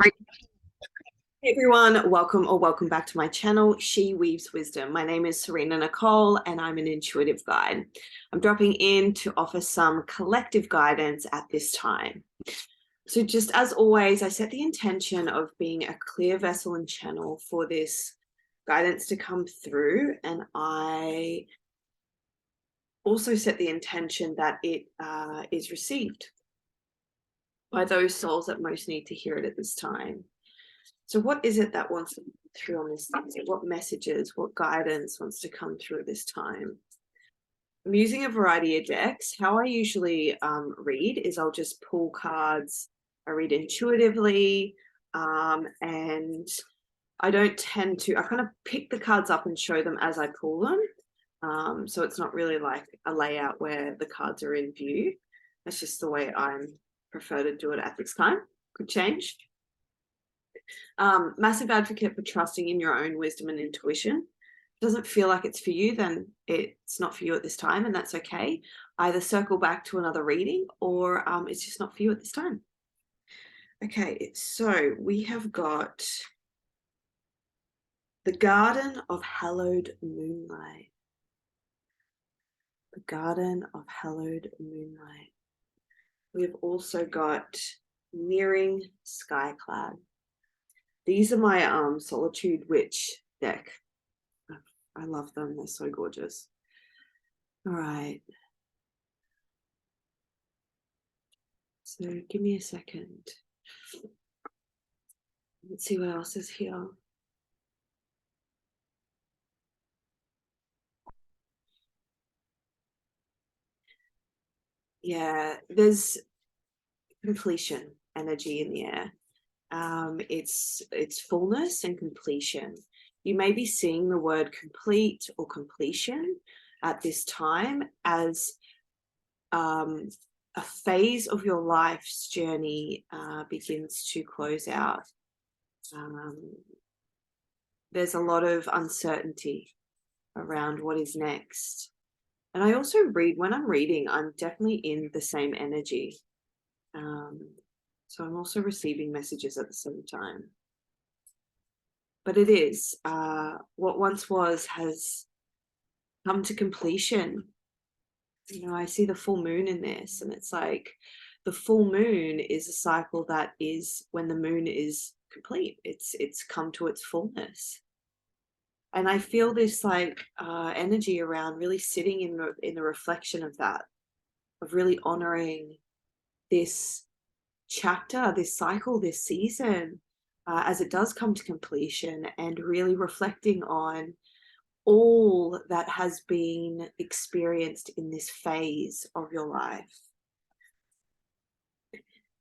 Right. Hey everyone, welcome back to my channel, She Weaves Wisdom. My name is Serena Nicole and I'm an intuitive guide. I'm dropping in to offer some collective guidance at this time. So just as always, I set the intention of being a clear vessel and channel for this guidance to come through, and I also set the intention that it is received by those souls that most need to hear it at this time. So what is it that wants to come through on this thing? What messages, what guidance wants to come through at this time? I'm using a variety of decks. How I usually read is I'll just pull cards. I read intuitively, and I don't tend to, I kind of pick the cards up and show them as I pull them. So it's not really like a layout where the cards are in view. That's just the way I prefer to do it at this time. Could change. Massive advocate for trusting in your own wisdom and intuition. Doesn't feel like it's for you, then it's not for you at this time, and that's okay. Either circle back to another reading, or it's just not for you at this time. Okay, so we have got the Garden of Hallowed Moonlight. The Garden of Hallowed Moonlight. We've also got Nearing Skyclad. These are my Solitude Witch deck. I love them. They're so gorgeous. All right. So give me a second. Let's see what else is here. Yeah, there's completion energy in the air. It's fullness and completion. You may be seeing the word complete or completion at this time as a phase of your life's journey begins to close out. There's a lot of uncertainty around what is next. And I also read, when I'm reading, I'm definitely in the same energy. So I'm also receiving messages at the same time. But it is, what once was has come to completion. You know, I see the full moon in this, and it's like the full moon is a cycle that is when the moon is complete. It's come to its fullness. And I feel this like energy around really sitting in the reflection of that, of really honoring this chapter, this cycle, this season, as it does come to completion, and really reflecting on all that has been experienced in this phase of your life.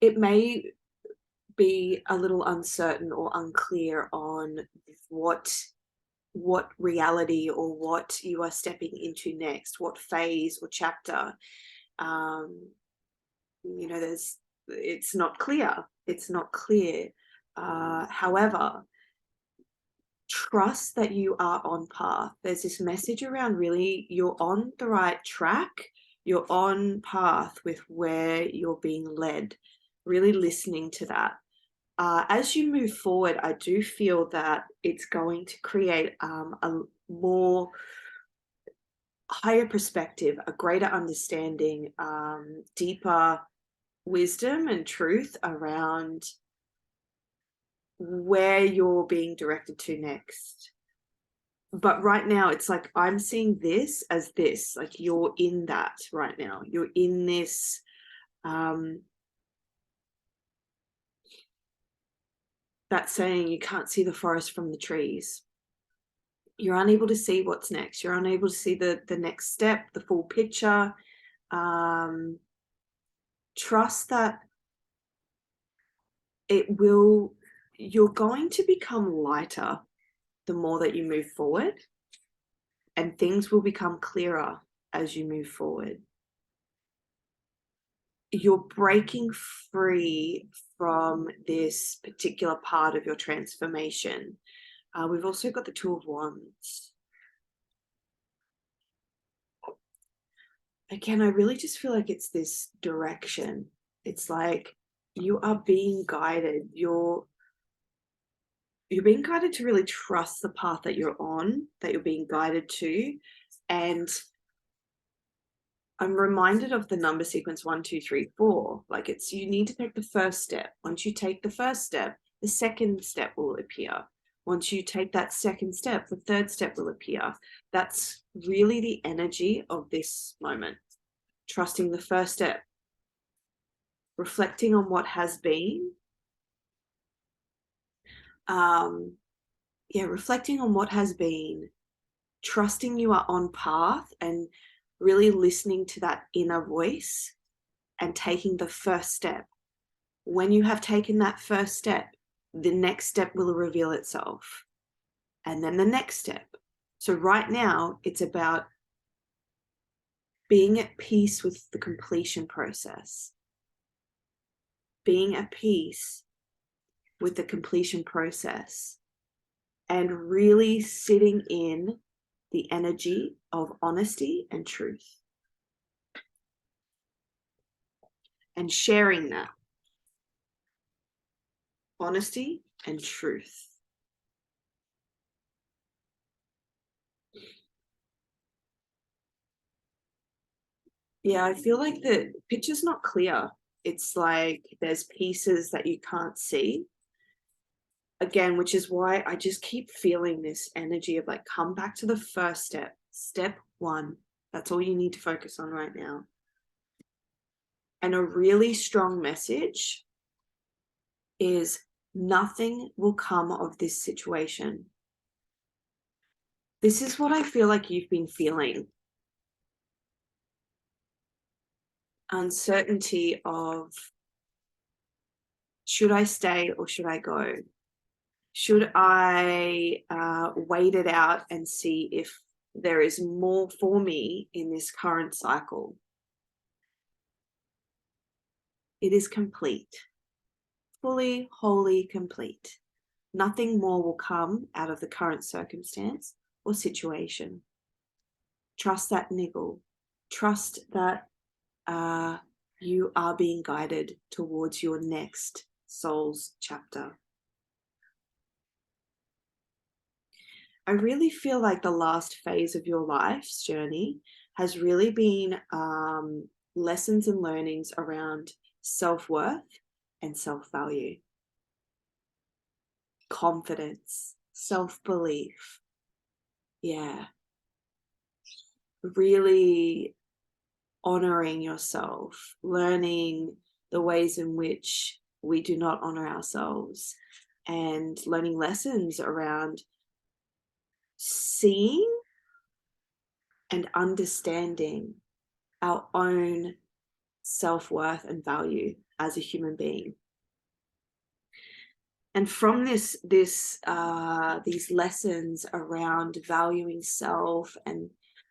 It may be a little uncertain or unclear on what reality or what you are stepping into next, what phase or chapter. You know, it's not clear. It's not clear. However, trust that you are on path. There's this message around really you're on the right track. You're on path with where you're being led. Really listening to that. As you move forward, I do feel that it's going to create a more higher perspective, a greater understanding, deeper wisdom and truth around where you're being directed to next. But right now, it's like I'm seeing this as this, like you're in that right now. You're in this that saying, you can't see the forest from the trees. You're unable to see what's next. You're unable to see the next step, the full picture. Trust that you're going to become lighter the more that you move forward, and things will become clearer as you move forward. You're breaking free from this particular part of your transformation. We've also got the Two of Wands. Again, I really just feel like it's this direction. It's like you are being guided. You're you're being guided to really trust the path that you're on, that you're being guided to. And I'm reminded of the number sequence 1, 2, 3, 4. Like, it's, you need to take the first step. Once you take the first step, the second step will appear. Once you take that second step, the third step will appear. That's really the energy of this moment. Trusting the first step, reflecting on what has been. Reflecting on what has been, trusting you are on path, and really listening to that inner voice and taking the first step. When you have taken that first step, the next step will reveal itself, and then the next step. So right now, it's about being at peace with the completion process, being at peace with the completion process, and really sitting in the energy of honesty and truth, and sharing that honesty and truth. Yeah, I feel like the picture's not clear. It's like there's pieces that you can't see. Again, which is why I just keep feeling this energy of like, come back to the first step. Step 1. That's all you need to focus on right now. And a really strong message is nothing will come of this situation. This is what I feel like you've been feeling. Uncertainty of, should I stay or should I go? Should I wait it out and see if there is more for me in this current cycle? It is complete, fully, wholly complete. Nothing more will come out of the current circumstance or situation. Trust that niggle. Trust that you are being guided towards your next soul's chapter. I really feel like the last phase of your life's journey has really been lessons and learnings around self-worth and self-value, confidence, self-belief. Yeah. Really honoring yourself, learning the ways in which we do not honor ourselves, and learning lessons around seeing and understanding our own self-worth and value as a human being. And from these lessons around valuing self and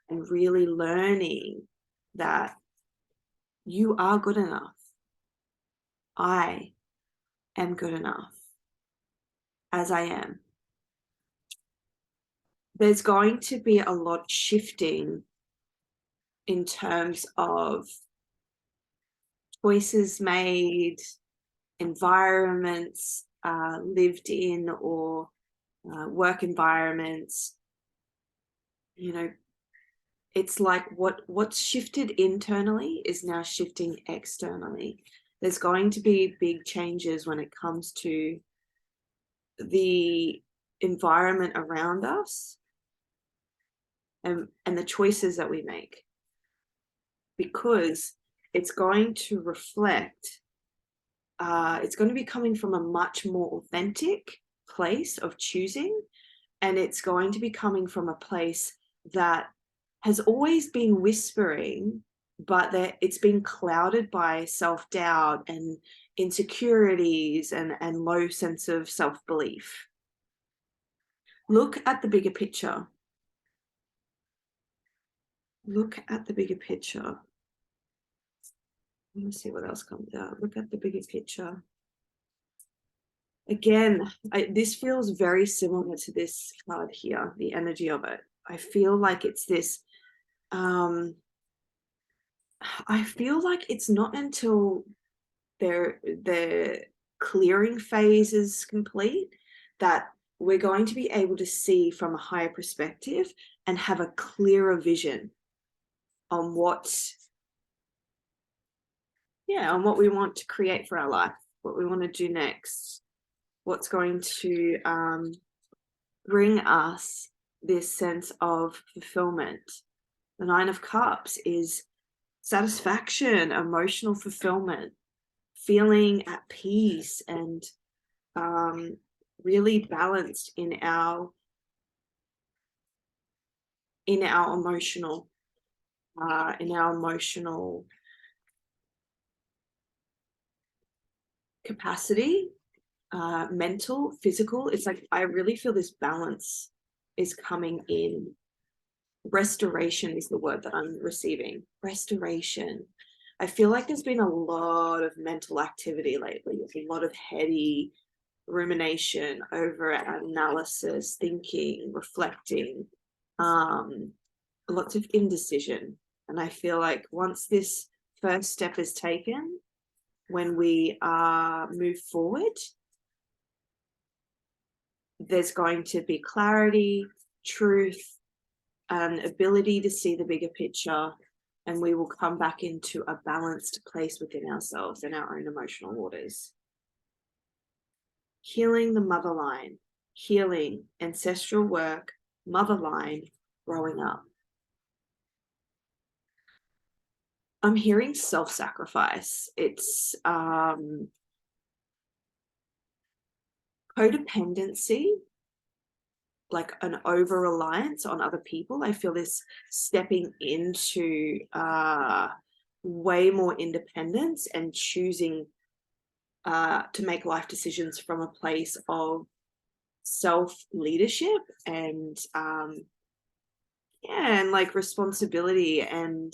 really learning that you are good enough. I am good enough as I am. There's going to be a lot shifting in terms of choices made, environments lived in, or work environments. You know, it's like what's shifted internally is now shifting externally. There's going to be big changes when it comes to the environment around us and the choices that we make, because it's going to reflect, it's going to be coming from a much more authentic place of choosing, and it's going to be coming from a place that has always been whispering, but that it's been clouded by self-doubt and insecurities and low sense of self-belief. Look at the bigger picture. Look at the bigger picture. Let me see what else comes out. Look at the bigger picture. Again, this feels very similar to this card here, the energy of it. I feel like it's this, I feel like it's not until the clearing phase is complete that we're going to be able to see from a higher perspective and have a clearer vision on what we want to create for our life, what we want to do next, what's going to bring us this sense of fulfillment. The Nine of Cups is satisfaction, emotional fulfillment, feeling at peace and really balanced in our emotional capacity, mental, physical. It's like I really feel this balance is coming in. Restoration is the word that I'm receiving. Restoration. I feel like there's been a lot of mental activity lately. There's a lot of heady rumination, over analysis, thinking, reflecting, lots of indecision. And I feel like once this first step is taken, when we move forward, there's going to be clarity, truth, an ability to see the bigger picture, and we will come back into a balanced place within ourselves and our own emotional waters. Healing the mother line, healing ancestral work, mother line, growing up. I'm hearing self-sacrifice. It's codependency, like an over-reliance on other people. I feel this stepping into way more independence and choosing to make life decisions from a place of self-leadership and and like responsibility, and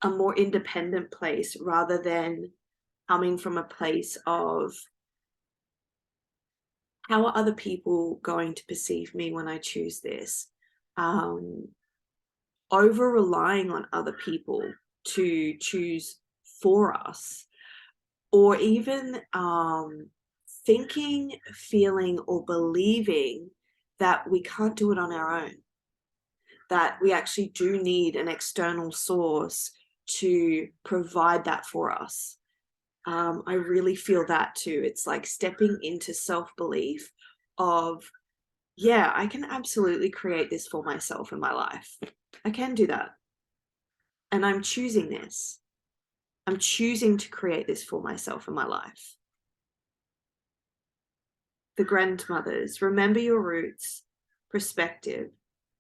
a more independent place, rather than coming from a place of how are other people going to perceive me when I choose this? Over relying on other people to choose for us, or even thinking, feeling, or believing that we can't do it on our own, that we actually do need an external source to provide that for us. I really feel that too. It's like stepping into self-belief of, yeah, I can absolutely create this for myself in my life. I can do that. And I'm choosing this. I'm choosing to create this for myself in my life. The grandmothers, remember your roots, perspective,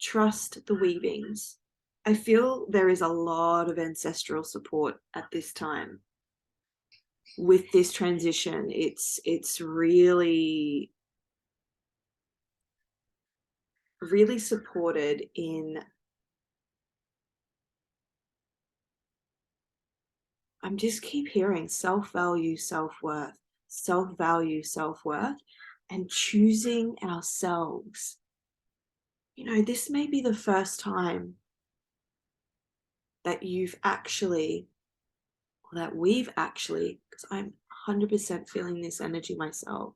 trust the weavings. I feel there is a lot of ancestral support at this time. With this transition, it's really supported in, I'm just keep hearing self-value, self-worth, self-value, self-worth, and choosing ourselves. You know, this may be the first time that you've actually, or that we've actually, because I'm 100% feeling this energy myself,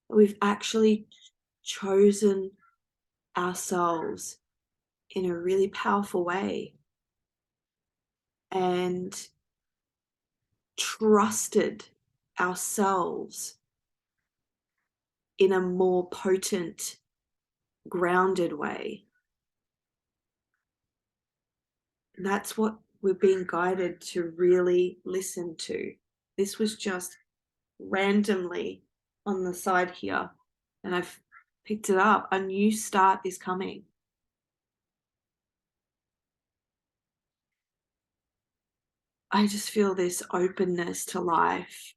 that we've actually chosen ourselves in a really powerful way and trusted ourselves in a more potent, grounded way. And that's what we're being guided to really listen to. This was just randomly on the side here, and I've picked it up. A new start is coming. I just feel this openness to life.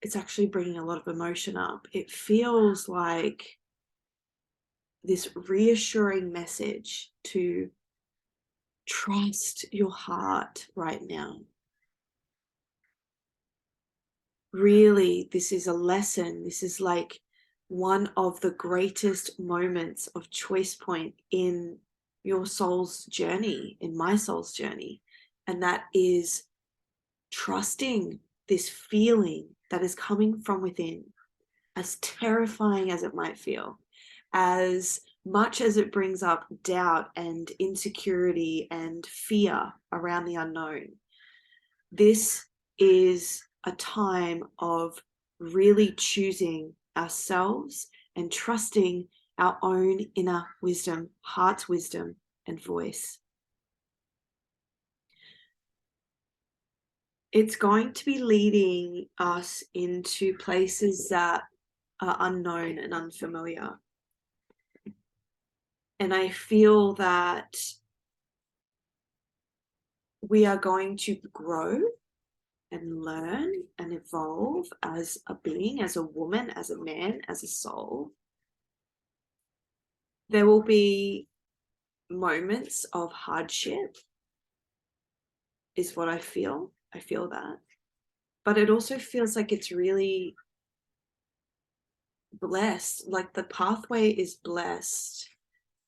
It's actually bringing a lot of emotion up. It feels like this reassuring message to trust your heart right now. Really, this is a lesson. This is like one of the greatest moments of choice point in your soul's journey, in my soul's journey. And that is trusting this feeling that is coming from within, as terrifying as it might feel, as much as it brings up doubt and insecurity and fear around the unknown. This is a time of really choosing ourselves and trusting our own inner wisdom, heart's wisdom and voice. It's going to be leading us into places that are unknown and unfamiliar. And I feel that we are going to grow and learn and evolve as a being, as a woman, as a man, as a soul. There will be moments of hardship, is what I feel. I feel that. But it also feels like it's really blessed, like the pathway is blessed.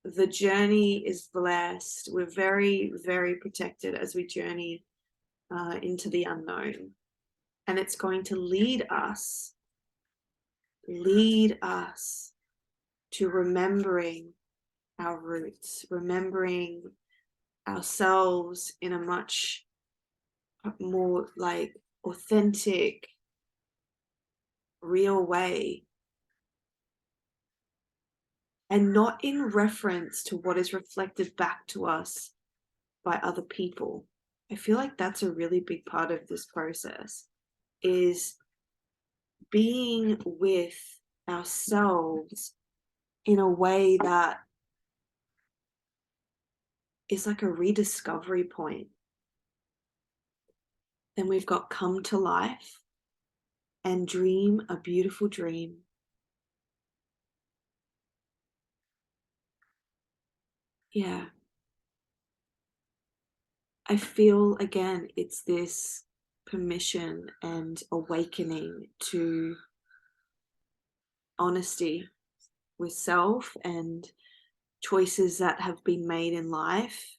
The journey is blessed. We're very, very protected as we journey into the unknown. And it's going to lead us to remembering our roots, remembering ourselves in a much more like authentic, real way. And not in reference to what is reflected back to us by other people. I feel like that's a really big part of this process, is being with ourselves in a way that is like a rediscovery point. Then we've got come to life and dream a beautiful dream. Yeah. I feel, again, it's this permission and awakening to honesty with self and choices that have been made in life,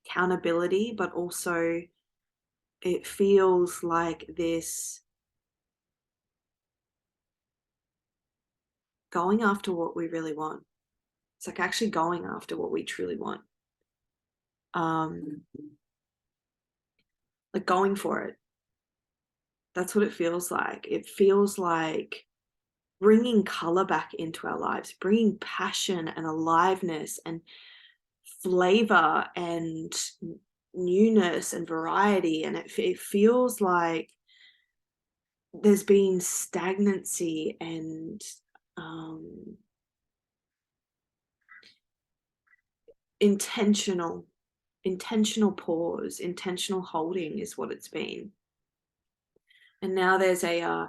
accountability, but also it feels like this going after what we really want. It's like actually going after what we truly want. Like going for it. That's what it feels like. It feels like bringing color back into our lives, bringing passion and aliveness and flavor and newness and variety. And it feels like there's been stagnancy and intentional pause, intentional holding is what it's been. And now there's a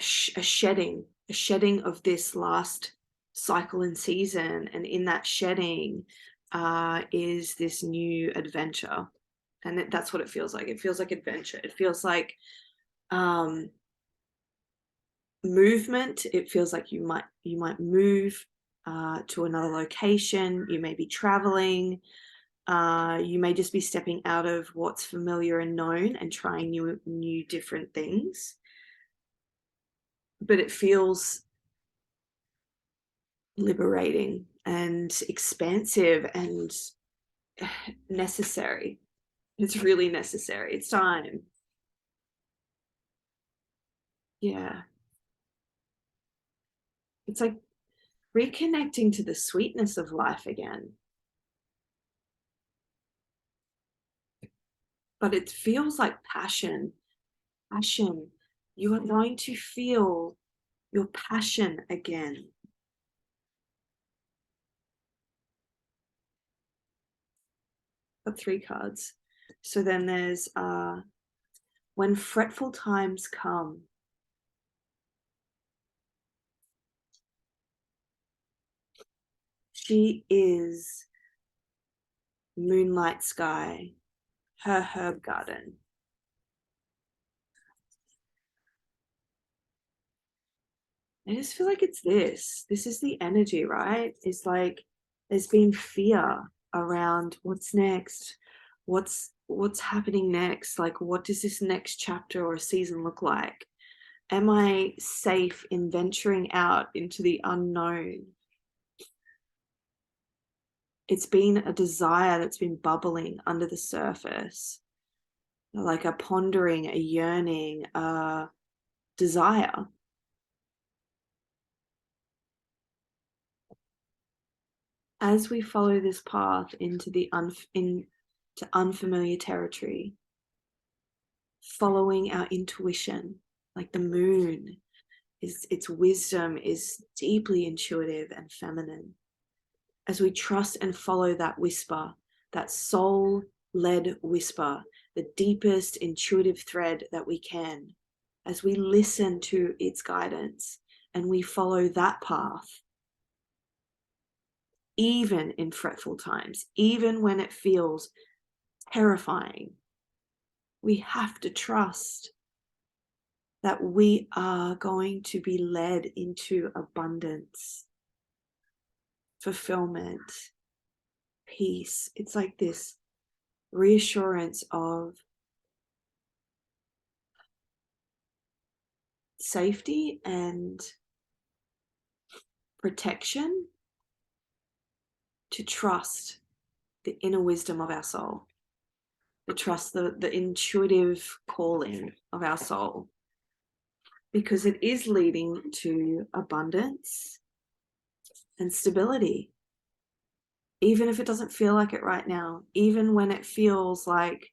shedding of this last cycle and season, and in that shedding is this new adventure. And that's what it feels like. It feels like adventure. It feels like movement. It feels like you might move to another location. You may be traveling. You may just be stepping out of what's familiar and known and trying new different things. But it feels liberating and expansive and necessary. It's really necessary. It's time. Yeah. It's like reconnecting to the sweetness of life again. But it feels like passion. You are going to feel your passion again. Got 3 cards. So then there's when fretful times come. She is moonlight sky, her herb garden. I just feel like it's this. This is the energy, right? It's like there's been fear around what's next, what's what's happening next? Like, what does this next chapter or season look like? Am I safe in venturing out into the unknown? It's been a desire that's been bubbling under the surface, like a pondering, a yearning, a desire. As we follow this path into unfamiliar territory, following our intuition, like the moon, its wisdom is deeply intuitive and feminine. As we trust and follow that whisper, that soul-led whisper, the deepest intuitive thread that we can, as we listen to its guidance and we follow that path, even in fretful times, even when it feels terrifying, we have to trust that we are going to be led into abundance, fulfillment, peace. It's like this reassurance of safety and protection, to trust the inner wisdom of our soul, to trust the intuitive calling of our soul, because it is leading to abundance and stability. Even if it doesn't feel like it right now, even when it feels like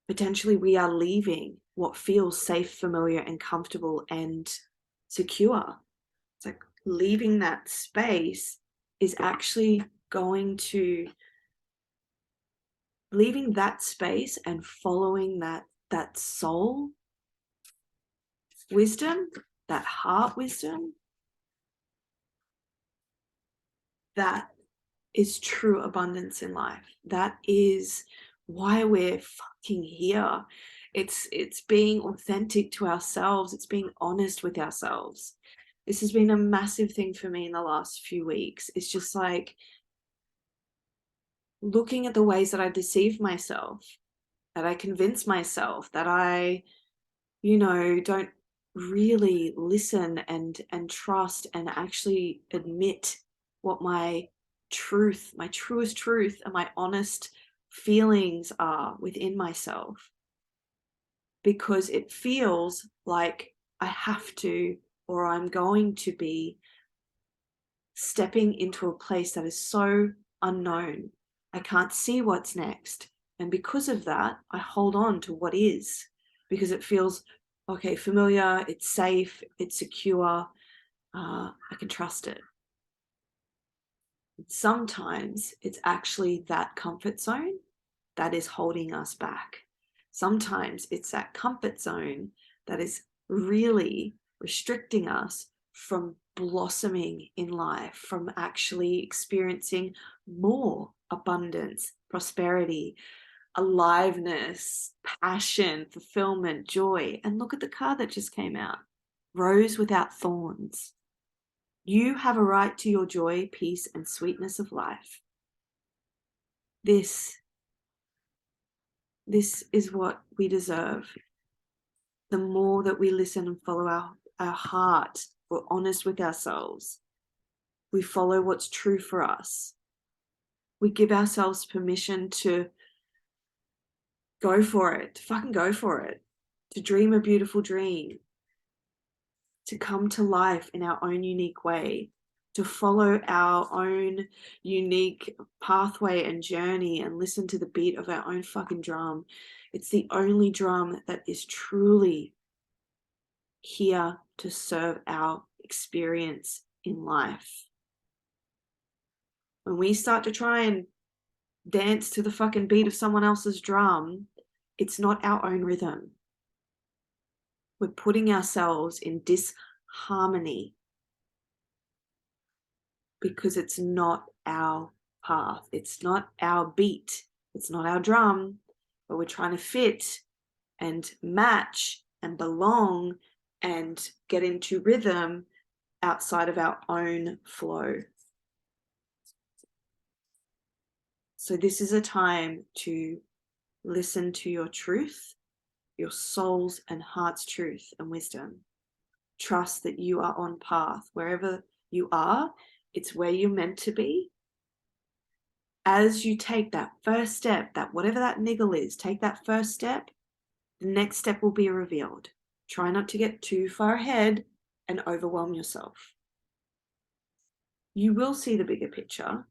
potentially we are leaving what feels safe, familiar, and comfortable and secure. It's like leaving that space is actually going to, leaving that space and following that soul wisdom, that heart wisdom, that is true abundance in life. That is why we're fucking here. It's being authentic to ourselves. It's being honest with ourselves. This has been a massive thing for me in the last few weeks. It's just like looking at the ways that I deceive myself, that I convince myself, that I, don't really listen and trust and actually admit what my truest truth and my honest feelings are within myself, because it feels like I have to, or I'm going to be stepping into a place that is so unknown. I can't see what's next. And because of that, I hold on to what is, because it feels okay, familiar, it's safe, it's secure, I can trust it. Sometimes it's actually that comfort zone that is holding us back. Sometimes it's that comfort zone that is really restricting us from blossoming in life, from actually experiencing more abundance, prosperity, aliveness, passion, fulfillment, joy. And look at the card that just came out. Rose without thorns. You have a right to your joy, peace, and sweetness of life. This is what we deserve. The more that we listen and follow our heart, we're honest with ourselves, we follow what's true for us, we give ourselves permission to go for it, to fucking go for it, to dream a beautiful dream, to come to life in our own unique way, to follow our own unique pathway and journey and listen to the beat of our own fucking drum. It's the only drum that is truly here to serve our experience in life. When we start to try and dance to the fucking beat of someone else's drum, it's not our own rhythm. We're putting ourselves in disharmony because it's not our path. It's not our beat. It's not our drum, but we're trying to fit and match and belong and get into rhythm outside of our own flow. So this is a time to Listen to your truth, your soul's and heart's truth and wisdom. Trust that you are on path. Wherever you are, it's where you're meant to be. As you take that first step, that whatever that niggle is, take that first step, the next step will be revealed. Try not to get too far ahead and overwhelm yourself. You will see the bigger picture.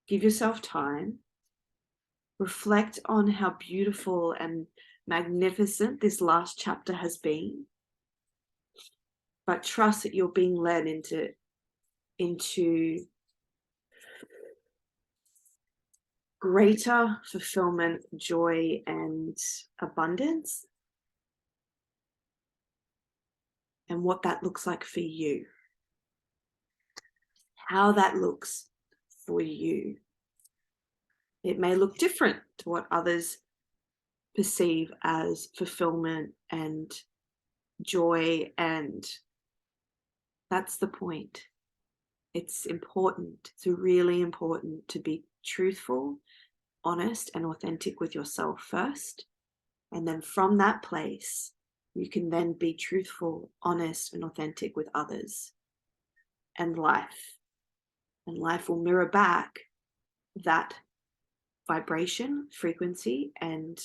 Give yourself time. Reflect on how beautiful and magnificent this last chapter has been. But trust that you're being led into greater fulfillment, joy, and abundance. And what that looks like for you. How that looks for you. It may look different to what others perceive as fulfillment and joy, and that's the point. It's important. It's really important to be truthful, honest, and authentic with yourself first. And then from that place, you can then be truthful, honest, and authentic with others and life. And life will mirror back that vibration, frequency, and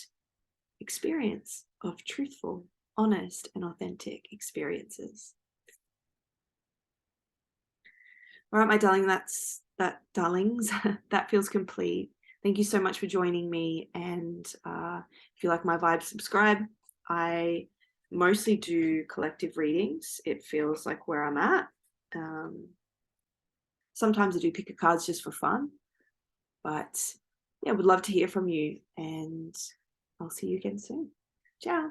experience of truthful, honest, and authentic experiences. All right, my darling, darlings, that feels complete. Thank you so much for joining me. And if you like my vibe, subscribe. I mostly do collective readings. It feels like where I'm at. Sometimes I do pick a cards just for fun. But yeah, would love to hear from you. And I'll see you again soon. Ciao.